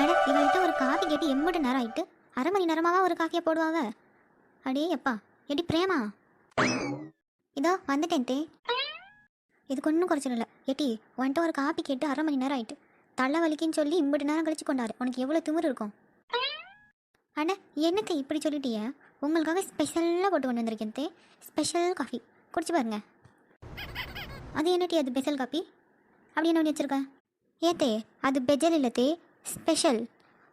அட இவன்கிட்ட ஒரு காஃபி கேட்டு எம்பட்டு நேரம் ஆயிட்டு, அரை மணி நேரமாவா ஒரு காஃபியை போடுவாங்க? அடே எப்பா, எடி பிரேமா, இதோ வந்துட்டேன் தே. இதுக்கு ஒன்றும் குறைச்சிடல. ஏட்டி வந்துட்டு ஒரு காப்பி கேட்டு அரை மணி நேரம் ஆயிட்டு, தலை வலிக்குன்னு சொல்லி இம்பட்டு நேரம் கழிச்சு கொண்டாரு. உனக்கு எவ்வளோ திமிரு இருக்கும்? அண்ணா என்னத்தை இப்படி சொல்லிட்டிய? உங்களுக்காக ஸ்பெஷலாக போட்டு கொண்டு வந்திருக்கேன் தே. ஸ்பெஷல் காஃபி குடிச்சு பாருங்க. அது என்னட்டி அது ஸ்பெஷல் காஃபி? அப்படி என்ன வச்சுருக்கேன் ஏத்தே? அது பெஜல் இல்லை தே, ஸ்பெஷல்.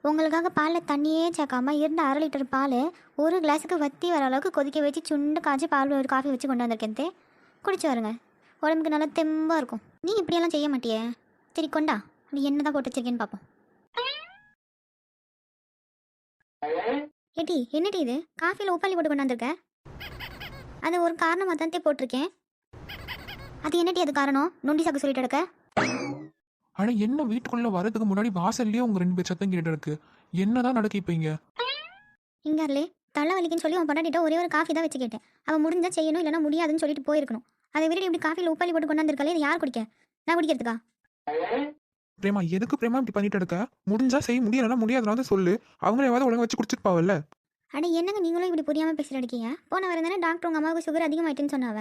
உங்களுக்காக பாலில் தண்ணியே சேர்க்காம இருந்த 1/2 லிட்டர் பால் ஒரு கிளாஸுக்கு வற்றி வர அளவுக்கு கொதிக்க வச்சு சுண்டு காய்ச்சி பால் ஒரு காஃபி வச்சு கொண்டு வந்திருக்கேன் தே. குடிச்சு வருங்க, உடம்புக்கு நல்லா தெம்பாக இருக்கும். நீ இப்படியெல்லாம் செய்ய மாட்டியே. சரி கொண்டா, நீ என்ன தான் போட்டு வச்சிருக்கேன்னு பார்ப்போம். ஏட்டி என்னடி இது காஃபியில் உப்பாளி போட்டு கொண்டாந்துருக்க? அது ஒரு காரணமாக தான் தே போட்டிருக்கேன். அது என்னடி அது காரணம்? நொண்டி சாக்கு சொல்லிட்டு இருக்க. ஆனா என்ன வீட்டுக்குள்ள வரதுக்கு முன்னாடி வாசல்லையே உங்க 2 பேர் சத்தம் கேட்டு இருக்கு. என்னதான் நடக்கு இப்ப இங்க? இங்கர்லே தலை வலிக்குன்னு சொல்லி அவன் பொண்டாட்டிட்ட ஒரே ஒரு காஃபி தான் வச்சு கேட்டேன். அவன் முடிஞ்சா செய்யணும், இல்லைனா முடியாதுன்னு சொல்லிட்டு போயிருக்கணும். அதை விட இப்படி காஃபியில் உப்பாளி போட்டு கொண்டாந்துருக்காளே, இது யார் குடிக்க? நான் குடிக்கிறதுக்கா? பிரேமா எதுக்கு பிரேமா இப்படி பண்ணிட்டு இருக்க? முடிஞ்சா செய், முடியலன்னா முடியாதுனாலும் சொல்லு. அவங்கள ஏதாவது ஒழுங்கா வச்சு குடிச்சிருப்பாவல்ல. அட என்னங்க நீங்களும் இப்படி புரியாமல் பேசிட்டு இருக்கீங்க? போன வர தானே டாக்டர் உங்கள் அம்மாவுக்கு சுகர் அதிகமாயிட்டுன்னு சொன்னாவ.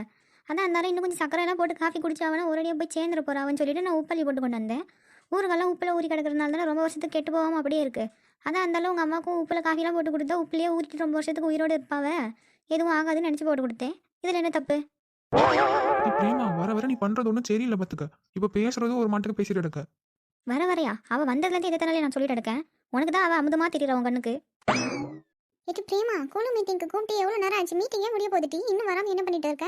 அதான் இருந்தாலும் இன்னும் கொஞ்சம் சக்கரையெல்லாம் போட்டு காஃபி குடிச்சாவனா ஒரேடியாக போய் சேர்ந்துட போறாவன்னு சொல்லிட்டு நான் உப்பாளி போட்டு கொண்டு வந்தேன். ஊருக்கெல்லாம் உப்பில் ஊறி கிடக்கிறதுனால தானே ரொம்ப வருஷத்துக்கு கெட்டு போகாமல் அப்படியே இருக்குது. அதான் இருந்தாலும் உங்கள் அம்மாவுக்கும் உப்பில் காஃபிலாம் போட்டு கொடுத்தா உப்புலேயே ஊற்றிட்டு ரொம்ப வருஷத்துக்கு உயிரோடு இருப்பாவ. எதுவும் ஆகாதுன்னு நினச்சி போட்டு கொடுத்தேன். இதில் என்ன தப்பு? பிரேமா வர வர நீ பண்றது ஒன்றும் சரியில்லை பாத்துக்க. இப்ப பேசுறது ஒரு மாட்டுக்கு பேசிட்டு இருக்க. வர வரையா அவள் வந்ததுலேருந்து எத்தனாலே நான் சொல்லிட்டு இருக்கேன். உனக்கு தான் அவள் அமுதமாக தெரியல உன் கண்ணுக்கு. ஏட்டி பிரேமா, குழு மீட்டிங்க்கு கூப்பிட்டு எவ்வளோ நேரம் ஆச்சு? மீட்டிங்கே முடிய போகுதுட்டி, இன்னும் வராமல் என்ன பண்ணிட்டு இருக்க?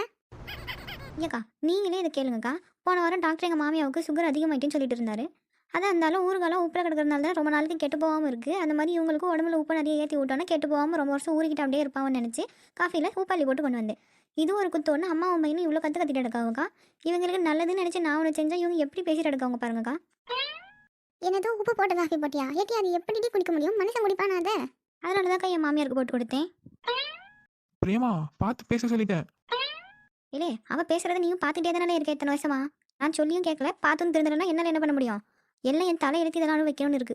ஏக்கா நீங்களே இதை கேளுங்கக்கா. போன வாரம் டாக்டர் எங்கள் மாமியாவுக்கு சுகர் அதிகமாயிட்டுன்னு சொல்லிட்டு இருந்தாரு. அதான் இருந்தாலும் ஊருக்காலம் உப்பில் கிடக்கிறதுனால தான் ரொம்ப நாளைக்கு கெட்டு போகாமல் இருக்குது. அந்த மாதிரி இவங்களுக்கும் உடம்புல உப்பு நிறைய ஏற்றி விட்டோன்னா கெட்டு போகாமல் ரொம்ப வருஷம் ஊறிக்கிட்டு அப்படியே இருப்பாங்கன்னு நினச்சி காஃபியில் உப்பாளி போட்டு கொண்டு வந்தேன். இது ஒரு குத்தோன்னு அம்மா பையனும் இவ்வளோ கற்றுட்டு எடுக்காங்கக்கா. இவங்களுக்கு நல்லதுன்னு நினச்சி நான் ஒன்று செஞ்சால் இவங்க எப்படி பேசிட்டு எடுக்காங்க பாருங்கக்கா. என்னதோ உப்பு போட்ட காஃபி போட்டியா? ஏட்டி அது எப்படி குடிக்க முடியும்? மனுஷன் குடிப்பானா அதை? அதனால தான்க்கா என் மாமியாருக்கு போட்டு கொடுத்தேன். பிரேமா பார்த்து பேச சொல்லிட்டேன். இல்லே அவள் பேசுகிறத நீயும் பார்த்துட்டே தானே இருக்க இத்தனை வருஷமா. நான் சொல்லியும் கேட்கல, பார்த்தும் தெரிஞ்சலன்னா என்னால் என்ன பண்ண முடியும்? எல்லாம் என் தலை எடுத்து இதனாலும் வைக்கணும்னு இருக்கு.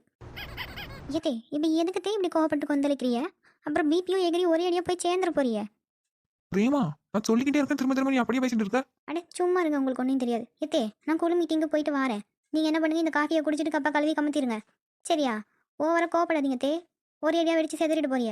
ஏத்தே இப்போ எதுக்குத்தே இப்படி கோவப்பட்டு கொந்தளிக்கிறிய? அப்புறம் பிபியும் எகிரி ஒரே அடியாக போய் சேர்ந்துட போறிய. பிரேமா நான் சொல்லிக்கிட்டே இருக்கேன், திரும்ப திரும்ப நீ அப்படியே பேசிட்டு இருக்க. அடே சும்மா இருங்க, உங்களுக்கு ஒன்றும் தெரியாது. ஏத்தே நான் குழு மீட்டிங்கு போயிட்டு வரேன். நீங்கள் என்ன பண்ணுங்க, இந்த காஃபியை குடிச்சிட்டு கப்பா கழுவி கமத்திருங்க சரியா? ஓவராக கோவப்படாதீங்க தே. ஒரே அடியாக வெடிச்சு செதறிட்டு போறிய.